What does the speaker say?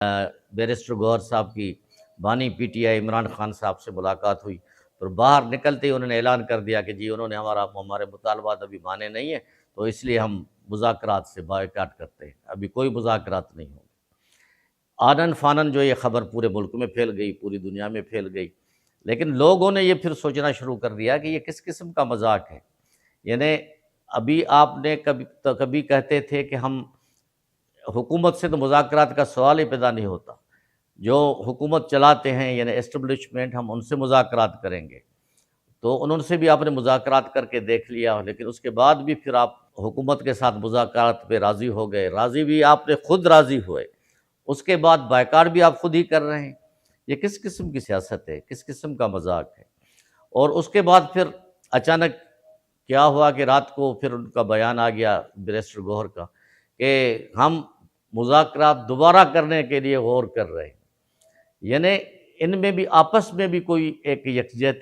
Barrister گوہر صاحب کی بانی P T I Imran Khan صاحب سے ملاقات ہوئی، اور باہر نکلتے ہی انہوں نے اعلان کر دیا کہ جی انہوں نے ہمارے مطالبات ابھی مانے نہیں ہیں، تو اس لیے ہم مذاکرات سے بائیکاٹ کرتے ہیں، ابھی کوئی مذاکرات نہیں ہوں۔ آنن فانن جو یہ خبر پورے ملک میں پھیل گئی، پوری دنیا میں پھیل گئی، لیکن لوگوں نے یہ پھر سوچنا شروع کر دیا کہ یہ کس قسم کا مذاق ہے۔ یعنی ابھی آپ نے کبھی کہتے تھے کہ ہم حکومت سے تو مذاکرات کا سوال ہی پیدا نہیں ہوتا، جو حکومت چلاتے ہیں یعنی اسٹیبلشمنٹ، ہم ان سے مذاکرات کریں گے، تو انہوں سے بھی آپ نے مذاکرات کر کے دیکھ لیا، لیکن اس کے بعد بھی پھر آپ حکومت کے ساتھ مذاکرات پہ راضی ہو گئے، راضی بھی آپ نے خود راضی ہوئے، اس کے بعد بائیکاٹ بھی آپ خود ہی کر رہے ہیں۔ یہ کس قسم کی سیاست ہے، کس قسم کا مذاق ہے؟ اور اس کے بعد پھر اچانک کیا ہوا کہ رات کو پھر ان کا بیان آ گیا بیرسٹر گوہر کا کہ ہم مذاکرات دوبارہ کرنے کے لیے غور کر رہے ہیں۔ یعنی ان میں بھی آپس میں بھی کوئی ایک یکجہتی